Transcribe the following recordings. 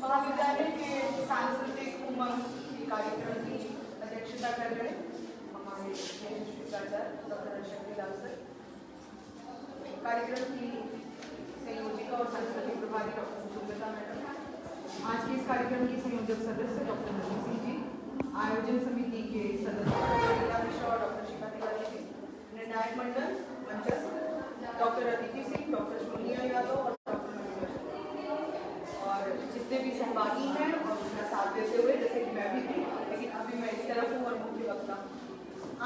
महाविद्यालय के सांस्कृतिक उमंग कार्यक्रम की अध्यक्षता कर रहे हमारे शिक्षाचार्य डॉक्टर शक्तिलाल सर, कार्यक्रम की संयोजिका और सांस्कृतिक प्रभारी डॉक्टर सुंदरता मैडम, आज के इस कार्यक्रम की संयोजक सदस्य डॉक्टर नवीन सिंह जी, आयोजन समिति के सदस्य और डॉक्टर शिखा तिवारी जी, निर्णायक मंडल मंचस्थ डॉक्टर अदिति सिंह, डॉक्टर सोनिया यादव और जितने भी सहभागी हैं और उसका साथ देते हुए, जैसे कि मैं भी थी, लेकिन अभी मैं इस तरफ हूँ और मुख्य वक्ता।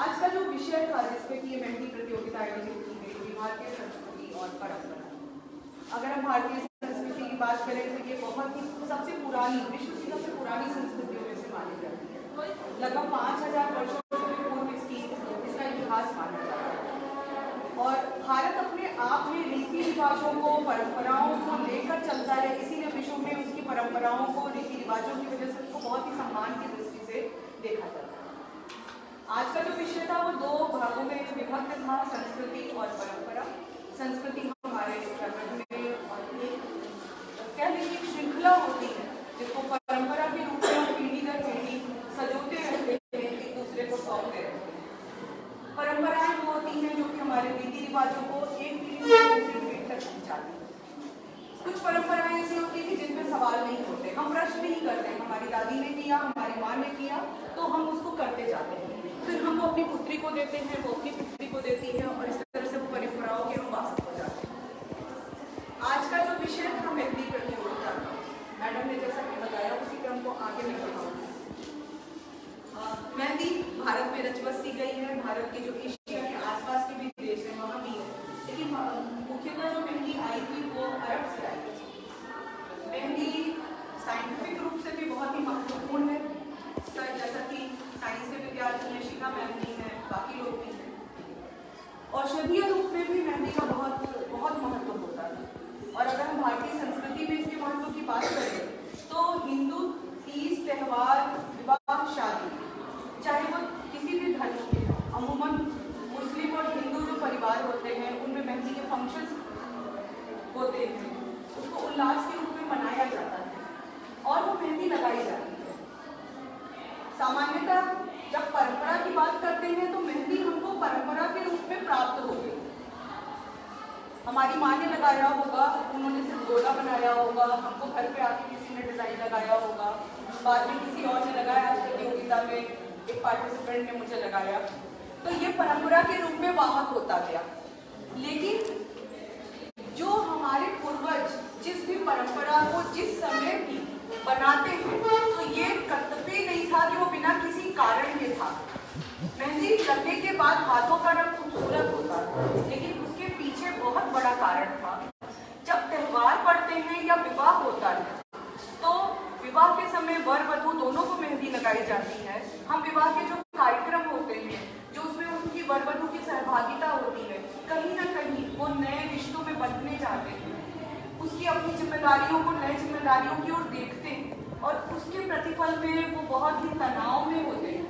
आज का जो विषय था जिसपे की ये मेहंदी प्रतियोगिता आयोजित की गई, भारतीय संस्कृति और परंपरा। अगर हम भारतीय संस्कृति की बात करें तो ये बहुत ही सबसे पुरानी, विश्व की सबसे पुरानी संस्कृतियों में से मानी जाती है। लगभग 5000 वर्षों से पूर्व इसका इतिहास माना जाता है और भारत अपने आप में रीति रिवाजों को, परंपराओं को लेकर चलता है। इसीलिए विश्व में उसकी परंपराओं को, रीति रिवाजों की वजह से उसको बहुत ही सम्मान की दृष्टि से देखा जाता है। आज का जो विषय था वो 2 भागों में विभक्त था, संस्कृति और परंपरा। संस्कृति हमारे धर्म में और एक कह लीजिए एक श्रृंखला होती है जिसको परंपरा के रूप में हम पीढ़ी दर पीढ़ी सजोते रहते हैं, एक दूसरे को सौंपते रहते हैं। परंपराएं वो होती हैं जो कि हमारे रीति रिवाजों को एक पीढ़ी से दूसरी पीढ़ी तक पहुंचाती हैं। कुछ परंपराएं ऐसी होती हैं जिनमें सवाल नहीं होते, हम प्रश्न नहीं करते। हमारी दादी ने किया, हमारी माँ ने किया, तो हम उसको करते जाते हैं। फिर हम वो अपनी पुत्री को देते हैं, वो अपनी पुत्री को देती है और इस तरह से वो परंपराओं के हम वाहक हो जाते हैं। आज का जो विषय था मेहंदी प्रतियोगिता, मैडम ने जैसा कि बताया उसी क्रम को आगे मैं बढ़ाऊंगी। मेहंदी भारत में रच बसी गई है, भारत के जो एशिया के आसपास के भी देश हैं वहाँ भी है, लेकिन मुख्यतः जो मेहंदी आई थी वो अरब से आई थी। मेहंदी साइंटिफिक रूप से भी बहुत ही महत्वपूर्ण है, जैसा कि साइंस के विद्यार्थी हैं, शिखा मैम भी हैं, बाकी लोग भी हैं। औषधीय रूप में भी मेहंदी का बहुत महत्व होता है। और अगर हम भारतीय संस्कृति में इसके महत्व की बात करें तो हिंदू तीज, त्योहार, विवाह, शादी, चाहे वो किसी भी धर्म के, अमूमन मुस्लिम और हिंदू जो परिवार होते हैं उनमें मेहंदी के फंक्शंस होते हैं, उसको उल्लास के रूप में मनाया जाता है और वो मेहंदी लगाई जाती है। सामान्यतः जब परंपरा की बात करते हैं तो मेहंदी हमको परंपरा के रूप में प्राप्त हो गई। हमारी माँ ने लगाया होगा, उन्होंने सिर्फ गोला बनाया होगा, हमको घर पे आके किसी ने डिजाइन लगाया होगा, बाद में किसी और ने लगाया, प्रतियोगिता में एक पार्टिसिपेंट ने मुझे लगाया, तो ये परंपरा के रूप में वाहक होता गया। लेकिन जो हमारे पूर्वज जिस भी परंपरा को जिस समय भी बनाते हैं तो ये कर्तव्य नहीं था कि वो बिना किसी कारण के था। मेहंदी लगने के बाद हाथों का रंग खूबसूरत होता है, लेकिन उसके पीछे बहुत बड़ा कारण था। जब त्योहार पड़ते हैं या विवाह होता है तो विवाह के समय वर वधू दोनों को मेहंदी लगाई जाती है। हम विवाह के जो कार्यक्रम होते हैं, जो उसमें उनकी वर वधू की सहभागिता होती है, कहीं ना कहीं वो नए रिश्तों में बंधने जाते हैं, उसकी अपनी जिम्मेदारियों को नए जिम्मेदारियों की ओर देखते हैं और उसके प्रतिफल में वो बहुत ही तनाव में होते हैं,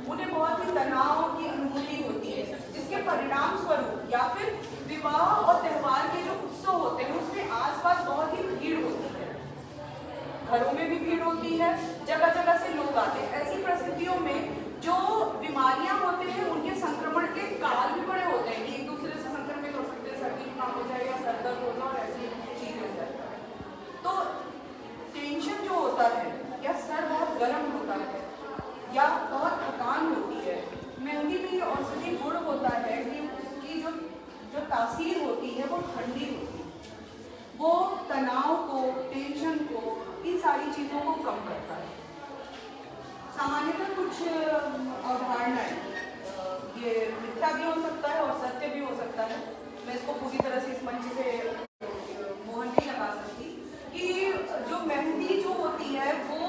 उन्हें बहुत ही तनाव की अनुभूति होती है, जिसके परिणाम स्वरूप या फिर विवाह और त्योहार के जो उत्सव होते हैं उसमें आसपास बहुत ही भीड़ होती है, घरों में भी भीड़ होती है, जगह जगह से लोग आते हैं। ऐसी परिस्थितियों में जो बीमारियां होते हैं उनके संक्रमण के काल भी बड़े होते हैं कि एक दूसरे से संक्रमित हो सकते हैं, सर्दी जुकाम हो जाए या सर दर्द होना और ऐसी चीज हो जाए। तो टेंशन जो होता है या सर बहुत गर्म होता है या बहुत थकान होती है, मेहंदी में ये औषधि गुण होता है कि उसकी जो तासीर होती है वो ठंडी होती है, वो तनाव को, टेंशन को, इन सारी चीजों को कम करता है। सामान्यतः कुछ अवधारणाएं, ये मिथ्या भी हो सकता है और सत्य भी हो सकता है, मैं इसको पूरी तरह से इस मंच से मोहन नहीं लगा सकती, कि जो मेहंदी जो होती है वो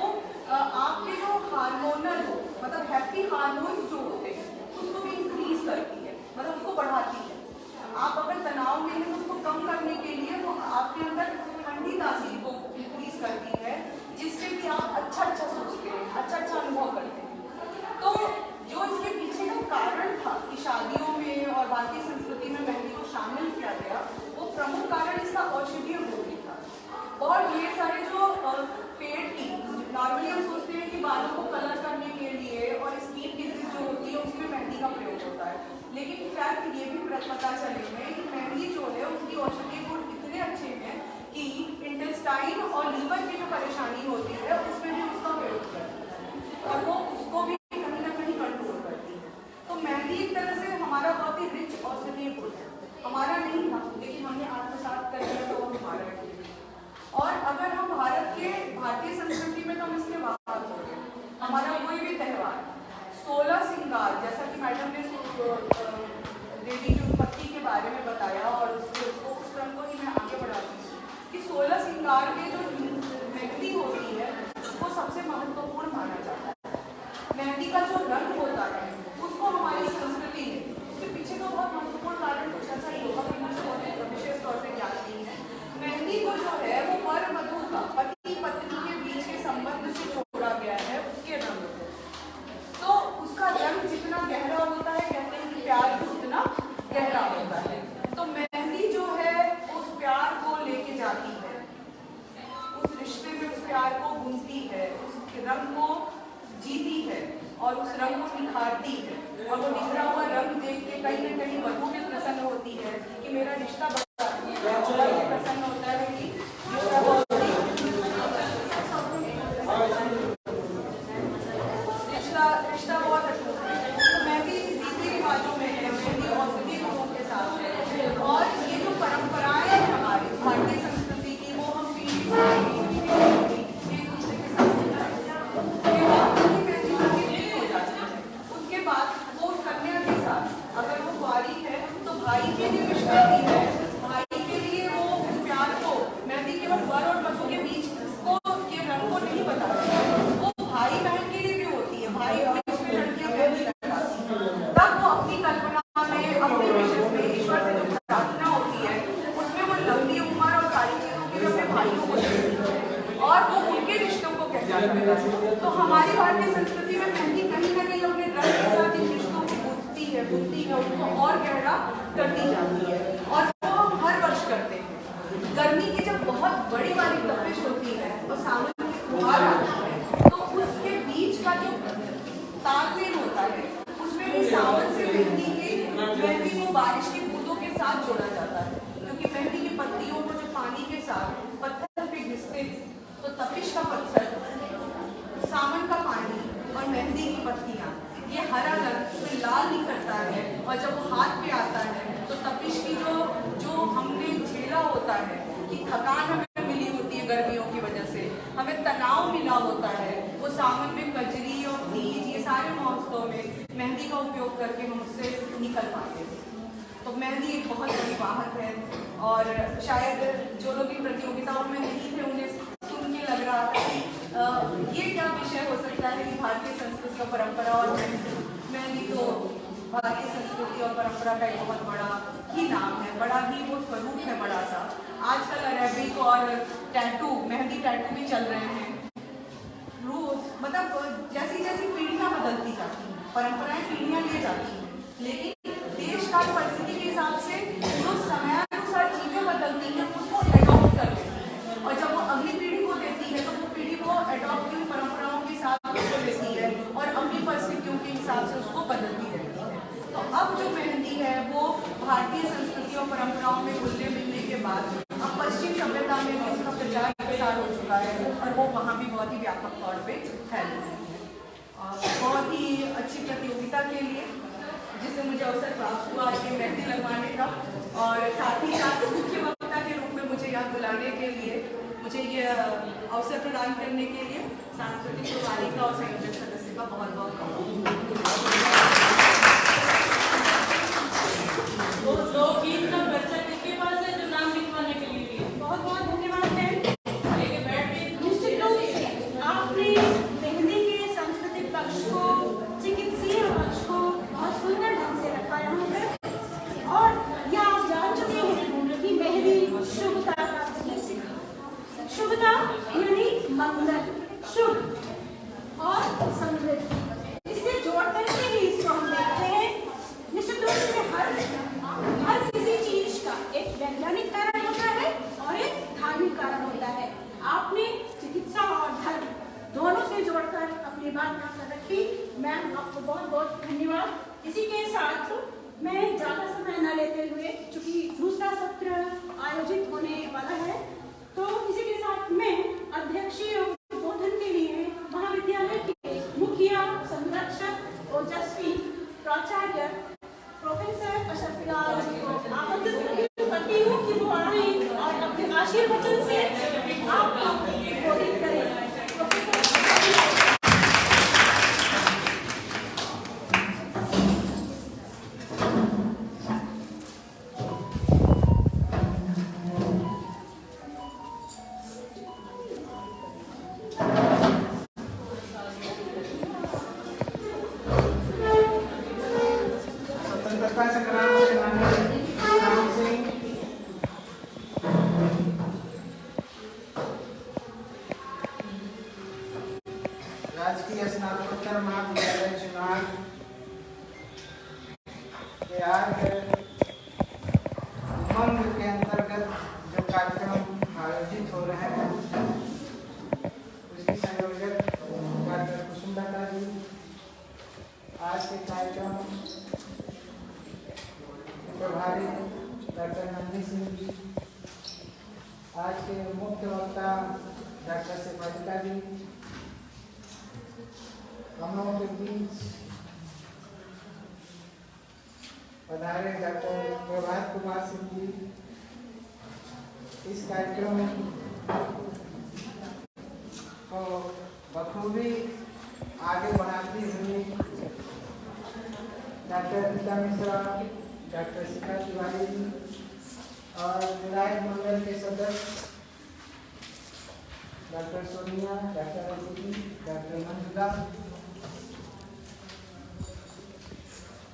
आपके जो हार्मोनल मतलब हैप्पी हार्मोन्स जो होते हैं उसको भी इंक्रीज करती है, मतलब उसको बढ़ाती है। आप अगर तनाव में हैं तो उसको कम करने के लिए वो आपके अंदर ठंडी तासीर को इंक्रीज करती है, जिससे कि आप अच्छा सोचते हैं, अच्छा अनुभव करते हैं। तो जो इसके पीछे का कारण था कि शादियों में और भारतीय संस्कृति में मेहंदी को शामिल किया गया, वो प्रमुख कारण बालों को कलर करने के लिए और स्किन डिजीज जो होती है उसमें मेहंदी का प्रयोग होता है। लेकिन फैक्ट ये भी पता चले हैं कि मेहंदी जो है उसकी औषधीय गुण इतने अच्छे हैं कि इंटेस्टाइन और लीवर की जो परेशानी होती है उसमें भी उसका प्रयोग करती है और वो उसको भी कहीं ना कहीं कंट्रोल करती है। तो मेहंदी एक तरह से हमारा बहुत ही रिच औषधीय गुण है, हमारा नहीं था लेकिन हमने आत्मसात कर लिया तो वो हमारा है। और अगर हम भारतीय संस्कृति में तो हम इसके बाहर हो गए। हमारा कोई भी त्यौहार 16 श्रृंगार, जैसा कि मैडम ने देवी की उत्पत्ति के बारे में बताया और उसको उस क्रम को ही मैं आगे बढ़ाती हूँ कि 16 श्रृंगार में जो मेहंदी होती है वो सबसे महत्वपूर्ण माना जाता है। मेहंदी का जो रंग होता है उसको हमारी संस्कृति है, उसके पीछे तो बहुत महत्वपूर्ण कारण कुछ ऐसा ही होगा कि विशेष तौर से ज्ञान नहीं है। मेहंदी को जो है वो वर वधू का पति पत्नी के बीच के संबंध से जोड़ा गया है उसके रंग को। तो उसका रंग जितना गहरा होता है, कहते हैं कि प्यार भी उतना गहरा होता है। तो मेहंदी जो है उस प्यार को लेके जाती है, उस रिश्ते में उस प्यार को बुनती है, उस रंग को जीती है और उस रंग को निखारती है। और वो निखरा हुआ रंग देख के कहीं न कहीं वधू भी प्रसन्न होती है कि मेरा रिश्ता प्रसन्न होता है कि रिश्ता बहुत अटूट है। मेहंदी रीति रिवाजों में है, मेहंदी औषधि गुणों के साथ है। और ये जो परंपराएं हैं हमारी भारतीय संस्कृति की वो हम पीढ़ी से एक दूसरे के साथ मेहंदी हो जाती है। उसके बाद वो कन्या के साथ अगर वो कुंवारी है तो भाई के लिए विश करती है, भाई के लिए वो उस प्यार को मेहंदी केवल वर और वधू के बीच को के रंग को नहीं बताती, वो भाई बहन के लिए भी होती है। भाई बीच में लड़कियां मेहंदी लगाती हैं, तब वो अपनी कल्पना में अपने विशेष में ईश्वर से जो प्रार्थना होती है उसमें वो लंबी उम्र और सारी चीजों के लिए अपने भाइयों को देती है और वो उनके रिश्तों को कहलाता है। तो हमारी भारतीय संस्कृति में मेहंदी कहीं ना कहीं अपने रंग के साथ इन रिश्तों को बुनती है, उनको और गहरा करती जाती है। और वो हम हर वर्ष करते हैं। गर्मी की जब बहुत बड़ी वाली तपिश होती है और सावन की फुहार आती है तो उसके बीच का जो तालमेल होता है उसमें भी सावन से मेहंदी को बारिश की बूंदों के साथ जोड़ा जाता है, क्योंकि मेहंदी की पत्तियों को जो पानी के साथ पत्थर पे घिसते तो तपिश का पत्थर, सावन का पानी और मेहंदी की पत्तियां ये हरा रंग फिर लाल निकलता है और जब वो हाथ पे आता है तो तपिश की जो हमने झेला होता है कि थकान हमें मिली होती है गर्मियों की वजह से, हमें तनाव मिला होता है, वो सावन में कजरी और तीज ये सारे महोत्सव में मेहंदी का उपयोग करके हम उससे निकल पाते हैं। तो मेहंदी एक बहुत बड़ी वाहक है और शायद जो लोग इन प्रतियोगिताओं में नहीं थे उन्हें सुन के लग रहा था कि ये क्या विषय हो सकता है कि भारतीय संस्कृति और परंपरा और मेहंदी तो भारतीय संस्कृति और परंपरा का एक बहुत बड़ा ही नाम है, बड़ा ही वो स्वरूप है बड़ा सा। आजकल अरेबिक और टैटू, मेहंदी टैटू भी चल रहे हैं। मतलब जैसी जैसी पीढ़ियां बदलती जाती हैं, परंपराएं पीढ़ियां ले जाती हैं, लेकिन देश काल परिस्थिति के हिसाब से जो समयानुसार चीजें बदलती हैं उसको एडॉप्ट कर लेती है और जब वो अगली पीढ़ी को देती है तो वो पीढ़ी को एडॉप्ट की परंपराओं के साथ उसको लेती है और अगली परिस्थितियों के हिसाब से उसको बदलती रहती है। तो अब जो मेहंदी है वो भारतीय संस्कृति और परंपराओं में घुलने मिलने के बाद अब पश्चिम सभ्यता में भी उसका प्रचार प्रसार हो चुका है और वो वहाँ भी बहुत ही व्यापक तौर पे फैल रही है। बहुत ही अच्छी प्रतियोगिता के लिए जिससे मुझे अवसर प्राप्त हुआ आज ये मेहंदी लगवाने का और साथ ही साथ मुख्य वक्ता के रूप में मुझे यहाँ बुलाने के लिए, मुझे ये अवसर प्रदान करने के लिए सांस्कृतिक प्रणालिका और संयोजक सदस्य का बहुत बहुत लोकगीत का पर्चा किसके पास है जो नाम लिखवाने के लिए? बहुत बहुत धन्यवाद है। लेके बैठ गए। निश्चित रूप से आपने मेहंदी के सांस्कृतिक पक्ष को, चिकित्सीय पक्ष को बहुत सुंदर ढंग से रखा यहाँ पर और यह आप जान चुके हैं कि मेहंदी शुभता का प्रतीक है। शुभता यानी मंगल, शुभ और समृद्धि, इससे जोड़ करके ही इसको हम देखते हैं। निश्चित रूप से हर किसी चीज का एक वैज्ञानिक कारण होता है और एक धार्मिक कारण होता है। आपने चिकित्सा और धर्म दोनों से जोड़कर अपने बात ना कर रखी। मैम आपको बहुत बहुत धन्यवाद। इसी के साथ मैं ज़्यादा समय न लेते हुए, चूंकि दूसरा सत्र आयोजित होने वाला है, तो इसी के साथ मैं अध्यक्षीय उद्बोधन के लिए महाविद्यालय के मुखिया संरक्षक ओजस्वी प्राचार्य प्रोफेसर अशरफ लाल जी को आमंत्रित करती हूँ कि वो आए और अपने आशीर्वचन से आपको बोधित करें। राजकीय स्नातकोत्तर महाविद्यालय चुनाव के आज उमंग के अंतर्गत जो कार्यक्रम आयोजित हो रहे हैं, उसकी संयोजक डॉक्टर कुसुमलता जी, आज के कार्यक्रम प्रभारी डॉक्टर नंदी सिंह जी, आज के मुख्य वक्ता डॉक्टर शेफालिका जी, हम लोगों के बीच पधारे डॉक्टर प्रभात कुमार सिंह जी, इस कार्यक्रम को बखूबी आगे बढ़ाती हुई डॉक्टर रीता मिश्रा, डॉक्टर शिखा तिवारी जी और विधायक मंडल के सदस्य doctor Sonia, doctor Aditi, doctor Manjula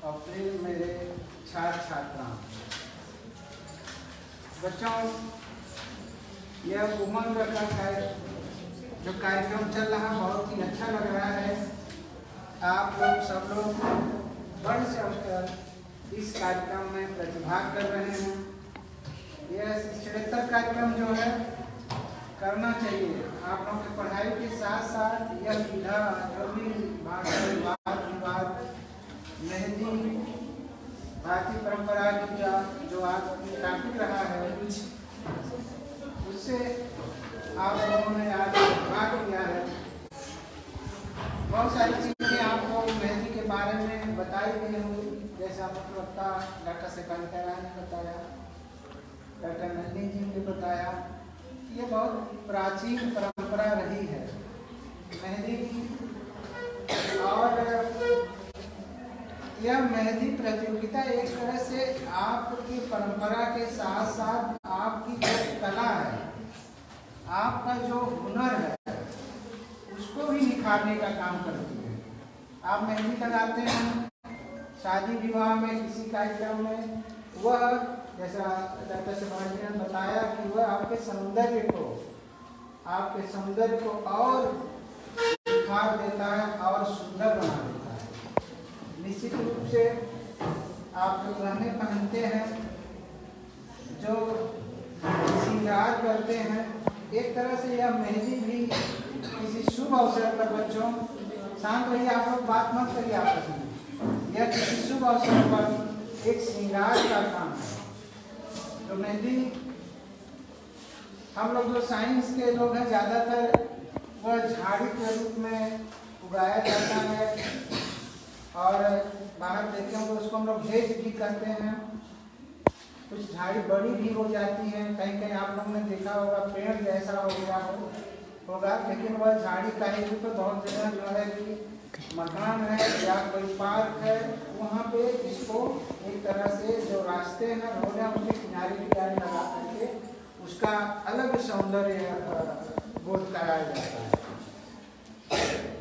और फिर मेरे छात्र छात्राओं, बच्चों, यह उमंग का जो कार्यक्रम चल रहा बहुत ही अच्छा लग रहा है। आप लोग सब लोग बढ़ चढ़कर इस कार्यक्रम में प्रतिभाग कर रहे हैं। यह शिक्षणेतर कार्यक्रम जो है करना चाहिए। आप लोगों की पढ़ाई के साथ साथ यह विधा जो भी वाद विवाद, मेहंदी, भारतीय परंपरा की जो आज टॉपिक रहा है, उससे आप लोगों ने आज भाग किया है। बहुत सारी चीज़ें आपको मेहंदी के बारे में बताई गई होंगी, जैसे आपको वक्ता डॉक्टर शेफालिका राय ने बताया, डॉक्टर नंदी जी ने बताया। ये बहुत प्राचीन परंपरा रही है मेहंदी की, और यह मेहंदी प्रतियोगिता एक तरह से आपकी परंपरा के साथ साथ आपकी जो कला है, आपका जो हुनर है, उसको भी निखारने का काम करती है। आप मेहंदी लगाते हैं शादी विवाह में, किसी कार्यक्रम में, वह जैसा डॉक्टर शेफालिका जी ने बताया कि वह आपके सौंदर्य को और निखार देता है और सुंदर बना देता है। निश्चित रूप से आप जो गहने पहनते हैं, जो श्रृंगार करते हैं, एक तरह से यह मेहंदी भी किसी शुभ अवसर पर, बच्चों शांत रहिए, आप लोग बात मत करिए आपस में, यह किसी शुभ अवसर पर एक श्रृंगार का काम है। तो मेहंदी हम लोग जो साइंस के लोग हैं, ज़्यादातर वह झाड़ी के रूप में उगाया जाता है और बाहर देखे होंगे उसको हम लोग हेज भी करते हैं। कुछ झाड़ी बड़ी भी हो जाती है, कहीं कहीं आप लोगों ने देखा होगा पेड़ जैसा हो गया होगा, लेकिन वह झाड़ी का ही रूप बहुत जगह जो है कि मकान है या कोई पार्क है, वहाँ पे इसको एक तरह से जो रास्ते हैं रोड है उसके किनारे किनारे लगा करके उसका अलग सौंदर्य बोध कराया जाता है।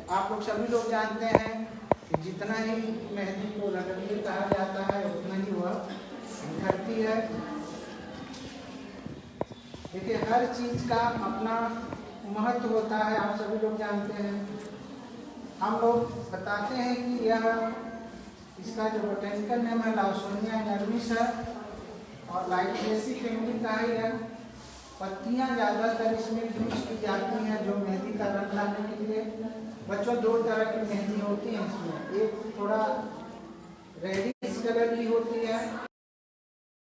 आप लोग सभी लोग जानते हैं कि जितना ही मेहंदी को रंगीन कहा जाता है, उतना ही वह निखरती है। देखिए, हर चीज का अपना महत्व होता है, आप सभी लोग जानते हैं। हम लोग बताते हैं कि यह इसका जो बोटेनिकल नेम है लाउसोनिया इनर्मिस है और लाइटियेसी फैमिली का है। यह पत्तियां ज़्यादातर इसमें यूज की जाती हैं जो मेहंदी का रंग लाने के लिए बच्चों 2 तरह की मेहंदी होती है इसमें। एक थोड़ा रेडिश कलर की होती है